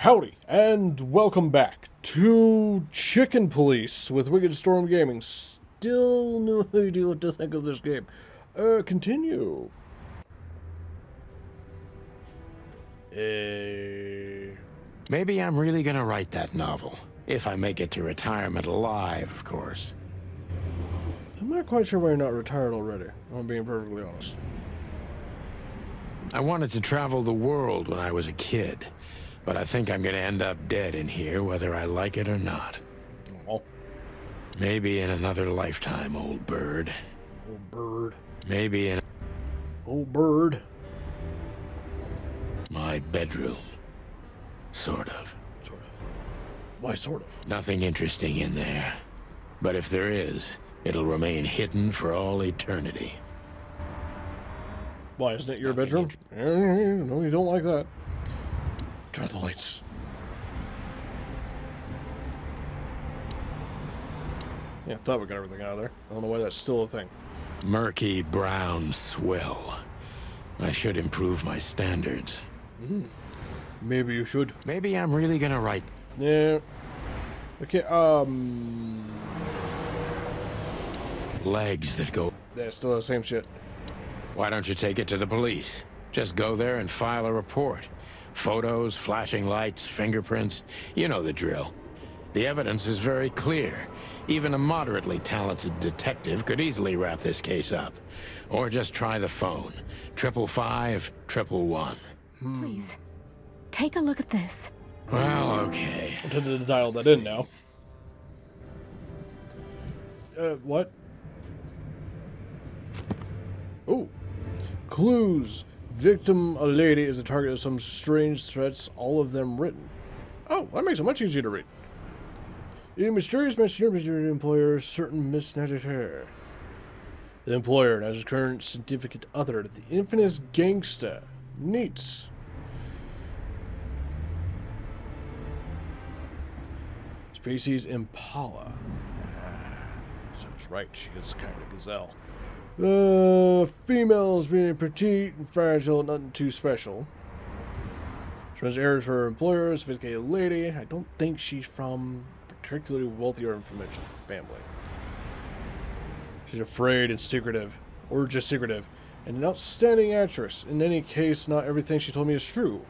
Howdy, and welcome back to Chicken Police with Wickedstorm Gaming. Still no idea what to think of this game. Continue. Maybe I'm really gonna write that novel. If I make it to retirement alive, of course. I'm not quite sure why you're not retired already, I'm being perfectly honest. I wanted to travel the world when I was a kid, but I think I'm gonna end up dead in here whether I like it or not. Oh. Maybe in another lifetime, old bird. Old bird. Maybe in Old bird. my bedroom. Sort of. Sort of. Why sort of? Nothing interesting in there. But if there is, it'll remain hidden for all eternity. Why, isn't it your Nothing bedroom? No, you don't like that. Turn the lights. Yeah, I thought we got everything out of there. I don't know why that's still a thing. Murky brown swill. I should improve my standards. Maybe you should. Maybe I'm really gonna write. Yeah. Okay, Legs that go. yeah, still the same shit. Why don't you take it to the police? Just go there and file a report. Photos, flashing lights, fingerprints. You know the drill. The evidence is very clear. Even a moderately talented detective could easily wrap this case up. Or just try the phone. 555-111. Please, take a look at this. Well, okay. I'm tempted to dial that in now. What? Oh. Clues. Victim, a lady, is the target of some strange threats, all of them written. Oh, that makes it much easier to read. A mysterious messenger with your employer, certain misnatted hair. The employer and his current significant other, the infamous gangsta. Neat. Species Impala. So it's right, she is kind of gazelle. Females being petite and fragile, nothing too special. She runs errands for her employer, a sophisticated lady. I don't think she's from a particularly wealthy or influential family. She's afraid and secretive, or just secretive, and an outstanding actress. In any case, not everything she told me is true.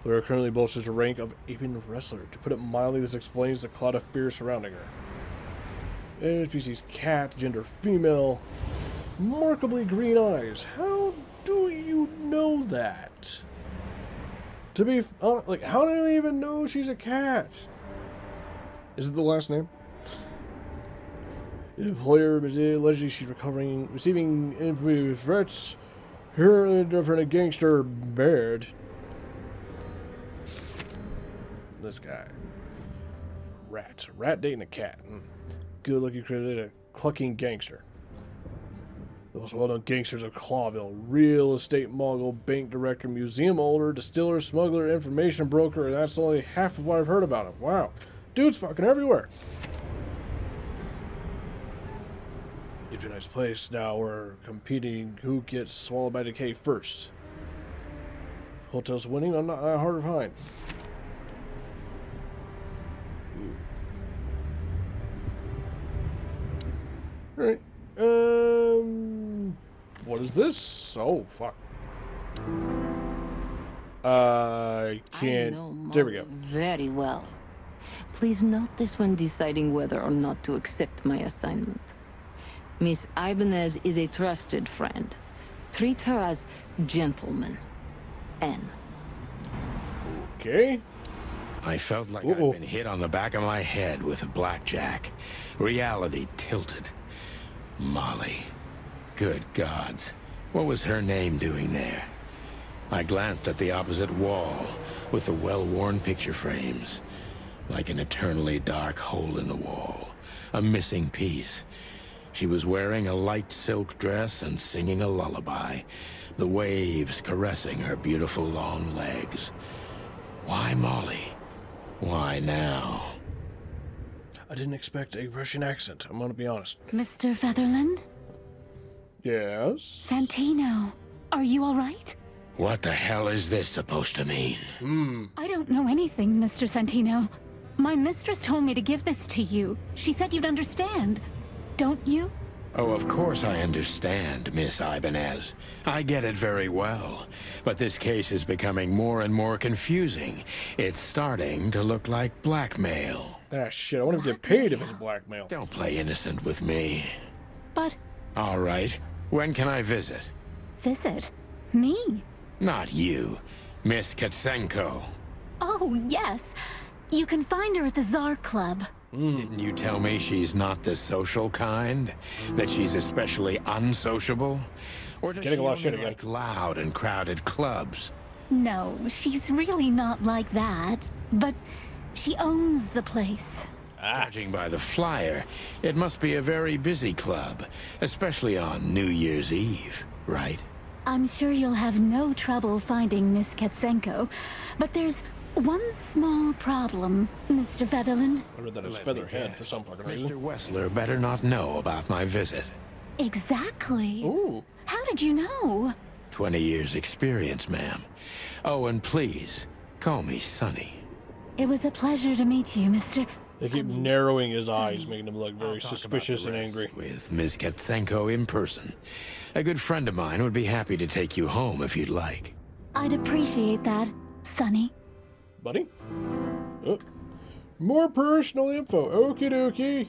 Blair currently bolsters the rank of aping wrestler. To put it mildly, this explains the cloud of fear surrounding her. Species cat, gender female, remarkably green eyes. How do you know that? To be like, how do you even know she's a cat? Is it the last name? The employer allegedly she's receiving infamy threats. Her different a gangster bird. This guy. Rat dating a cat. Good-looking, creative, clucking gangster. The most well-known gangsters of Clawville. Real estate mogul, bank director, museum owner, distiller, smuggler, information broker, and that's only half of what I've heard about him. Wow. Dude's fucking everywhere. It's a nice place. Now we're competing who gets swallowed by decay first. Hotel's winning, I'm not hard to find. Alright, what is this? Oh, fuck. I can't. I know There we Molly go. very well. Please note this when deciding whether or not to accept my assignment. Miss Ibanez is a trusted friend. Treat her as gentleman. N. Okay. I felt like I'd been hit on the back of my head with a blackjack. Reality tilted. Molly. Good gods. What was her name doing there? I glanced at the opposite wall with the well-worn picture frames. Like an eternally dark hole in the wall. A missing piece. She was wearing a light silk dress and singing a lullaby. The waves caressing her beautiful long legs. Why Molly? Why now? I didn't expect a Russian accent, I'm gonna be honest. Mr. Featherland? Yes? Santino, are you all right? What the hell is this supposed to mean? I don't know anything, Mr. Santino. My mistress told me to give this to you. She said you'd understand. Don't you? Oh, of course I understand, Miss Ibanez. I get it very well. But this case is becoming more and more confusing. It's starting to look like blackmail. Ah, shit. I want to get paid if it's blackmail. Don't play innocent with me. But All right. When can I visit? visit me? Not you. Miss Katsenko. Oh, yes. You can find her at the Tsar Club. Didn't you tell me she's not the social kind? That she's especially unsociable? Or does Getting she a lot of shit only again. like loud and crowded clubs? No, she's really not like that. But she owns the place. Judging by the flyer, it must be a very busy club, especially on New Year's Eve, right? I'm sure you'll have no trouble finding Miss Katsenko. But there's one small problem, Mr. Featherland. I read that as Let me Featherhead guess. for some fucking Mr. reason. Wessler better not know about my visit. Exactly. Ooh. How did you know? 20 years experience, ma'am. Oh, and please, call me Sonny. It was a pleasure to meet you, Mr. They keep narrowing his eyes, making him look very I'll talk suspicious about and the rest angry. with Ms. Katsenko in person. A good friend of mine would be happy to take you home if you'd like. I'd appreciate that, Sonny. Buddy? Oh. More personal info. Okie dokie.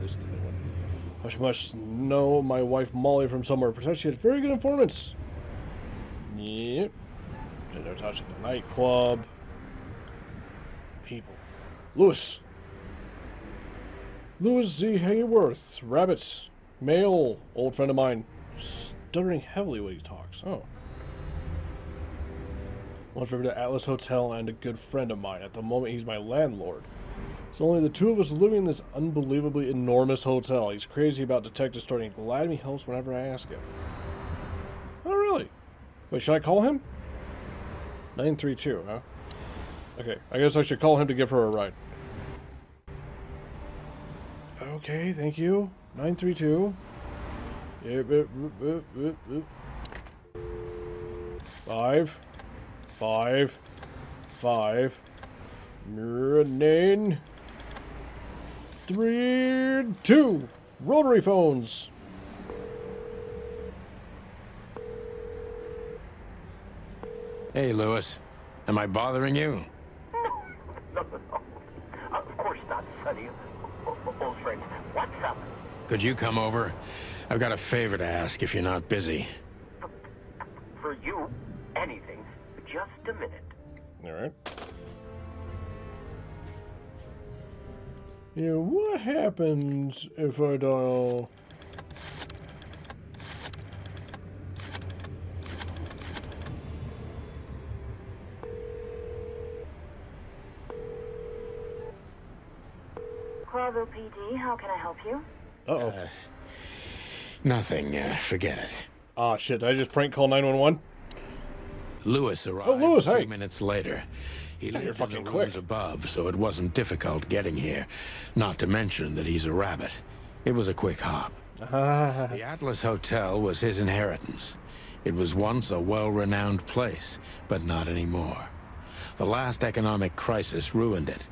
This the new one. I must know my wife Molly from somewhere. Perhaps she has very good informants. Yep. They're touching the nightclub. People. Lewis. Lewis Z. Hayworth. Rabbits. Male. Old friend of mine. Stuttering heavily when he talks. Oh. Once over to Atlas Hotel and a good friend of mine. At the moment, he's my landlord. It's only the two of us living in this unbelievably enormous hotel. He's crazy about Detective Story and glad he helps whenever I ask him. Oh, really? Wait, should I call him? 932, huh? Okay, I guess I should call him to give her a ride. Okay, thank you. 932. Yep. 5. 9 3 2 rotary phones. Hey, Lewis. Am I bothering you? No. Of course not, Sonny. Old friend, what's up? Could you come over? I've got a favor to ask if you're not busy. For you, anything. Just a minute. Alright. Yeah, what happens if I dial... Bravo PD, how can I help you? Uh-oh. Nothing. Forget it. Ah, shit. Did I just prank call 911? Lewis arrived Lewis, a few hey. minutes later. He You're lived in fucking the quick. rooms above, so it wasn't difficult getting here. Not to mention that he's a rabbit. It was a quick hop. The Atlas Hotel was his inheritance. It was once a well-renowned place, but not anymore. The last economic crisis ruined it.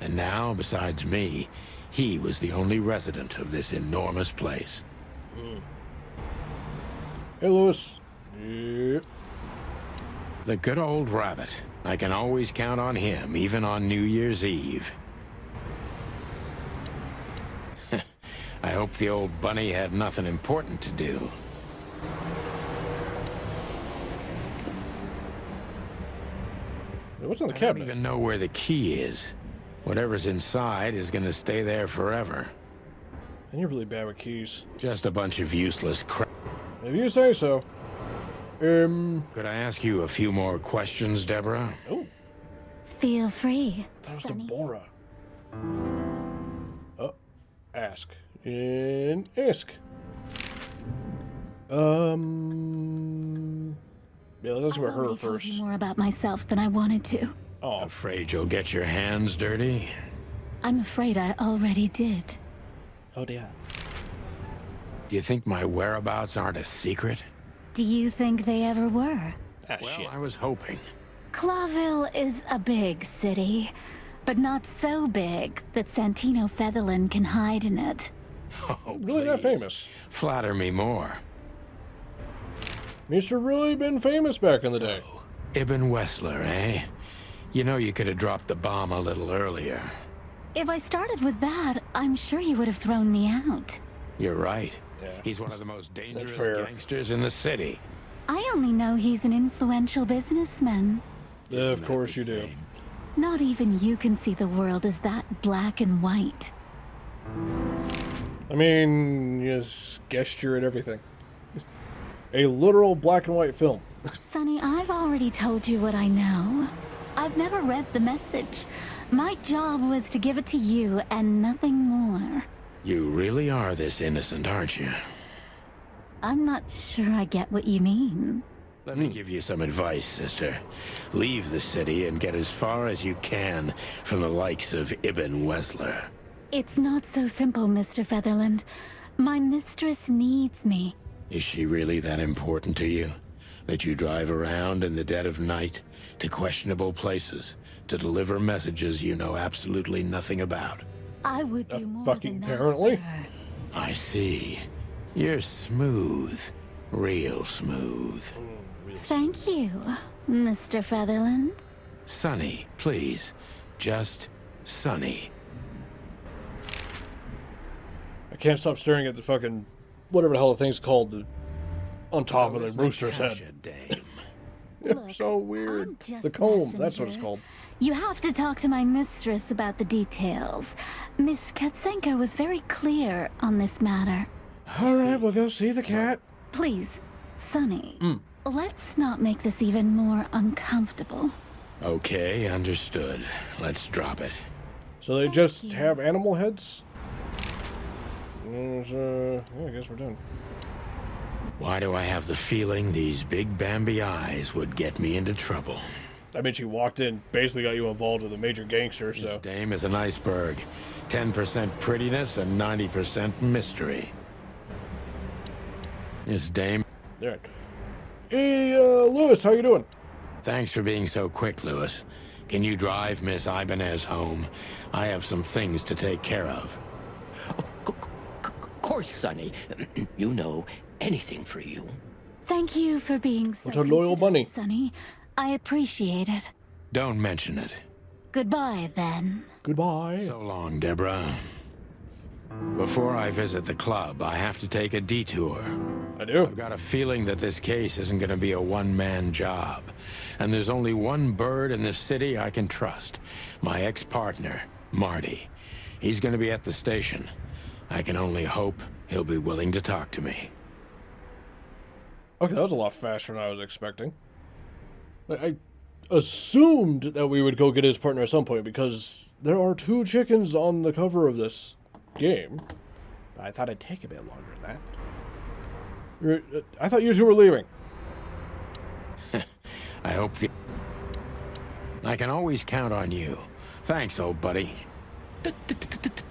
And now, besides me, he was the only resident of this enormous place. Hey, Lewis. Yep. The good old rabbit. I can always count on him, even on New Year's Eve. I hope the old bunny had nothing important to do. Hey, what's in the I don't cabinet? even know where the key is. Whatever's inside is gonna stay there forever. And you're really bad with keys. Just a bunch of useless crap. If you say so. Could I ask you a few more questions, Deborah? Oh, Feel free, that was Sonny. Deborah. Oh, ask. In ask. Yeah, let's ask about I've her already told first. you more about myself than I wanted to. Oh, Afraid you'll get your hands dirty? I'm afraid I already did. oh dear. Do you think my whereabouts aren't a secret? Do you think they ever were? Ah, Well, shit. I was hoping. Clawville is a big city, but not so big that Santino Featherland can hide in it. Oh, Really that please. famous? Flatter me more. Means to really been famous back in the day. Ibn Wessler, eh? You know you could have dropped the bomb a little earlier. If I started with that, I'm sure you would have thrown me out. You're right. Yeah. He's one of the most dangerous fair. gangsters in the city. I only know he's an influential businessman. Of Isn't that course the you do. same? Not even you can see the world as that black and white. I mean, you just gesture at everything. A literal black and white film. Sonny, I've already told you what I know. I've never read the message. My job was to give it to you and nothing more. You really are this innocent, aren't you? I'm not sure I get what you mean. Let me give you some advice, sister. Leave the city and get as far as you can from the likes of Ibn Wessler. It's not so simple, Mr. Featherland. My mistress needs me. Is she really that important to you? That you drive around in the dead of night to questionable places to deliver messages you know absolutely nothing about? I would do more fucking than that apparently. for her. I see. You're smooth. Real smooth. Thank you, Mr. Featherland. Sonny, please. Just Sonny. I can't stop staring at the fucking whatever the hell the thing's called on top of the Where's rooster's Natasha, head. dame? Look, So weird. I'm just The a comb, that's what it's messenger. called. You have to talk to my mistress about the details. Miss Katsenko was very clear on this matter. Alright, we'll go see the cat. Please, Sonny, let's not make this even more uncomfortable. Okay, understood. Let's drop it. So they Thank just you. have animal heads? Yeah, I guess we're done. Why do I have the feeling these big Bambi eyes would get me into trouble? I mean, she walked in, basically got you involved with a major gangster, This so... dame is an iceberg. 10% prettiness and 90% mystery. This dame... Alright. Hey, Lewis, how you doing? Thanks for being so quick, Lewis. Can you drive Miss Ibanez home? I have some things to take care of. Of course, Sonny. You know, anything for you. Thank you for being so What's a loyal considerate, bunny? Sonny. I appreciate it. Don't mention it. Goodbye, then. Goodbye. So long, Deborah. Before I visit the club, I have to take a detour. I do. I've got a feeling that this case isn't going to be a one-man job. And there's only one bird in this city I can trust. My ex-partner, Marty. He's going to be at the station. I can only hope he'll be willing to talk to me. Okay, that was a lot faster than I was expecting. I assumed that we would go get his partner at some point because there are 2 chickens on the cover of this game. I thought it'd take a bit longer than that. I thought you 2 were leaving. I hope the... I can always count on you. Thanks, old buddy.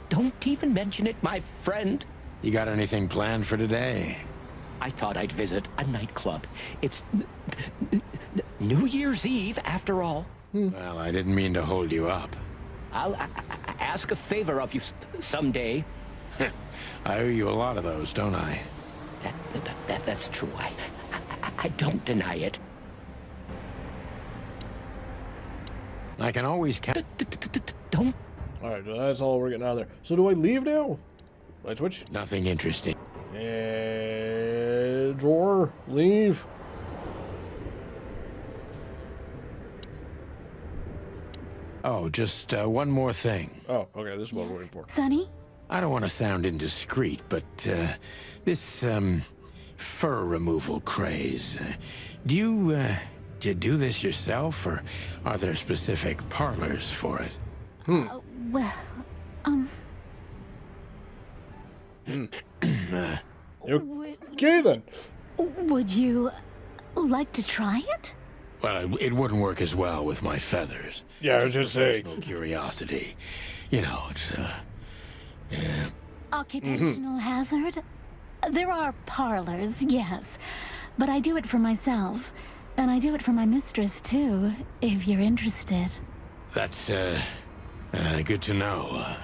Don't even mention it, my friend. You got anything planned for today? I thought I'd visit a nightclub. It's New Year's Eve, after all. Well, I didn't mean to hold you up. I'll ask a favor of you someday. I owe you a lot of those, don't I? That's true. I don't deny it. I can always count... Don't. Alright, well, that's all we're getting out of there. So do I leave now? Light switch? Nothing interesting. Drawer. Leave. Oh, just one more thing. Oh, okay, this is what we're waiting for. Sonny? I don't want to sound indiscreet, but this fur removal craze. Do you do this yourself, or are there specific parlors for it? Well, Okay then. would you like to try it? Well, it wouldn't work as well with my feathers. Yeah, I was just saying. No curiosity. You know, it's yeah. Occupational hazard? There are parlors, yes. But I do it for myself. And I do it for my mistress, too, if you're interested. That's, good to know.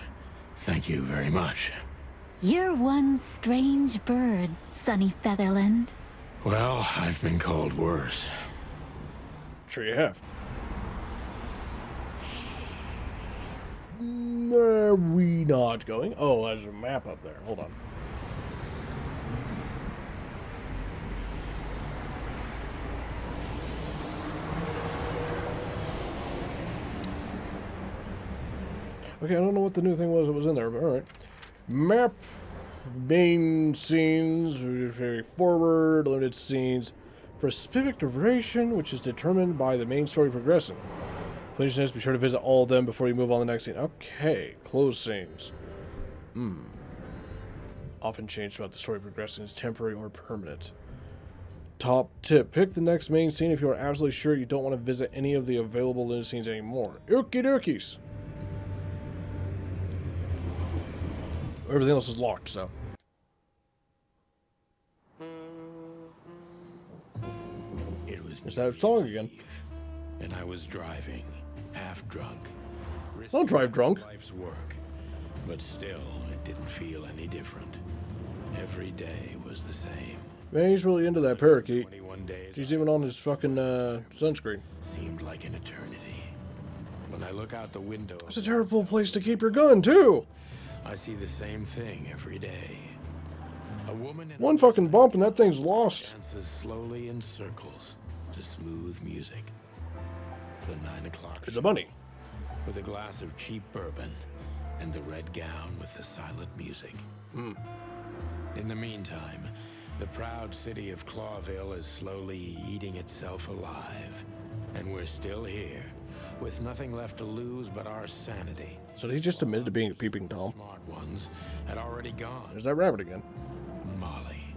Thank you very much. You're one strange bird, Sunny Featherland. Well, I've been called worse. Sure you have. Are we not going? Oh, there's a map up there. Hold on. Okay, I don't know what the new thing was that was in there, but alright. Map, main scenes, very forward, limited scenes, for a specific duration, which is determined by the main story progressing. Please be sure to visit all of them before you move on to the next scene. Okay, closed scenes. Often change throughout the story progressing is temporary or permanent. Top tip, pick the next main scene if you are absolutely sure you don't want to visit any of the available limited scenes anymore. Okie dokies. Everything else is locked, so. It was There's that song again. and I was driving, half drunk. Don't drive drunk. Life's work, but still, it didn't feel any different. Every day was the same. Man, he's really into that parakeet. 21 days He's even on his fucking sunscreen. seemed like an eternity. When I look out the window, It's a terrible place to keep your gun, too. I see the same thing every day. A woman in One fucking bump and that thing's lost. dances slowly in circles to smooth music. The 9 o'clock It's a bunny. with a glass of cheap bourbon and the red gown with the silent music. In the meantime, the proud city of Clawville is slowly eating itself alive. And we're still here, with nothing left to lose but our sanity. So he just admitted to being a peeping Tom. Smart ones had already gone. There's that rabbit again. Molly.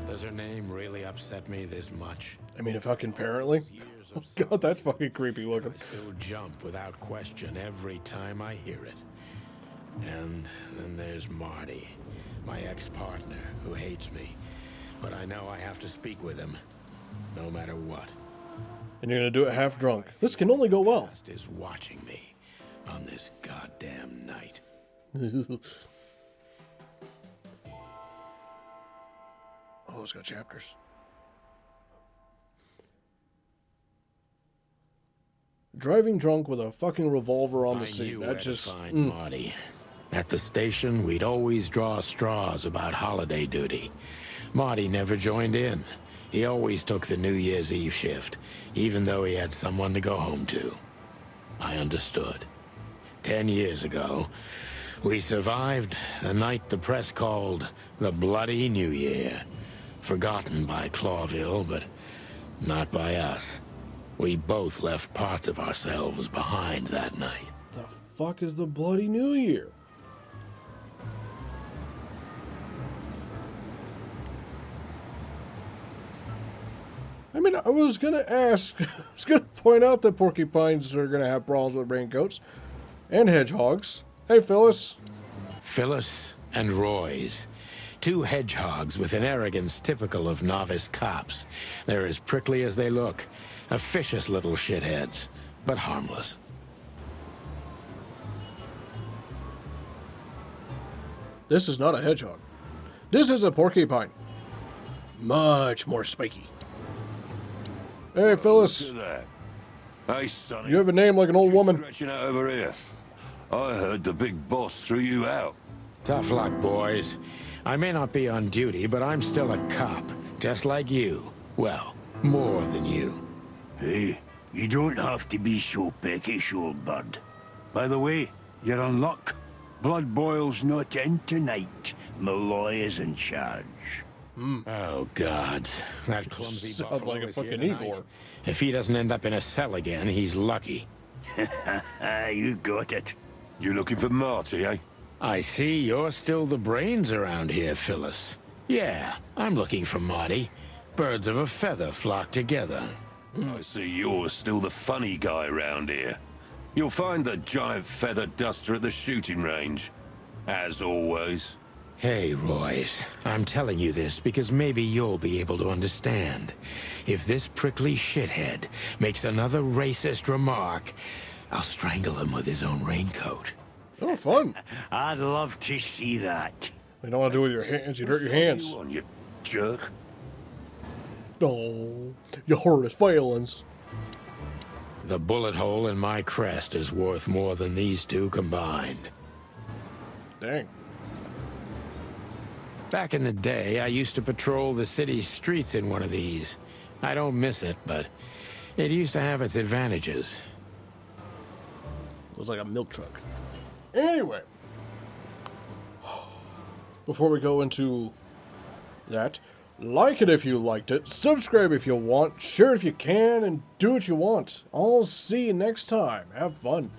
Does her name really upset me this much? I mean, fucking apparently. Years Oh of god, that's fucking creepy looking. I still jump without question every time I hear it. And then there's Marty, my ex-partner, who hates me. But I know I have to speak with him, no matter what. And you're gonna do it half drunk. This can only go well. Past is watching me on this goddamn night. Oh, it's got chapters. Driving drunk with a fucking revolver on the I seat. knew where That's to just. find Marty. At the station, we'd always draw straws about holiday duty. Marty never joined in. He always took the New Year's Eve shift, even though he had someone to go home to. I understood. 10 years ago, we survived the night the press called the Bloody New Year. Forgotten by Clawville, but not by us. We both left parts of ourselves behind that night. The fuck is the Bloody New Year? I mean, I was gonna ask, I was gonna point out that porcupines are gonna have problems with raincoats and hedgehogs. Hey, Phyllis. Phyllis and Roy's. Two hedgehogs with an arrogance typical of novice cops. They're as prickly as they look. Officious little shitheads, but harmless. This is not a hedgehog. This is a porcupine. Much more spiky. Hey, Phyllis. Look at that. Hey, Sonny. You have a name like an old Just woman. stretching out over here. I heard the big boss threw you out. Tough luck, boys. I may not be on duty, but I'm still a cop, just like you. Well, more than you. Hey, you don't have to be so peckish, old bird. By the way, you're in luck. Blood Boil's not in tonight. Malloy is in charge. Oh, God. That clumsy Sounds buffalo like a is here fucking tonight. Igor. If he doesn't end up in a cell again, he's lucky. You got it. You looking for Marty, eh? I see you're still the brains around here, Phyllis. Yeah, I'm looking for Marty. Birds of a feather flock together. I see you're still the funny guy around here. You'll find the giant feather duster at the shooting range. As always. Hey, Royce. I'm telling you this because maybe you'll be able to understand. If this prickly shithead makes another racist remark, I'll strangle him with his own raincoat. Oh, fun. I'd love to see that. You don't want to do it with your hands. You'd hurt your hands. You on, you jerk. Oh, you hurt his feelings. The bullet hole in my crest is worth more than these two combined. Dang. Back in the day, I used to patrol the city's streets in one of these. I don't miss it, but it used to have its advantages. It was like a milk truck. Anyway, before we go into that, like it if you liked it, subscribe if you want, share if you can, and do what you want. I'll see you next time. Have fun.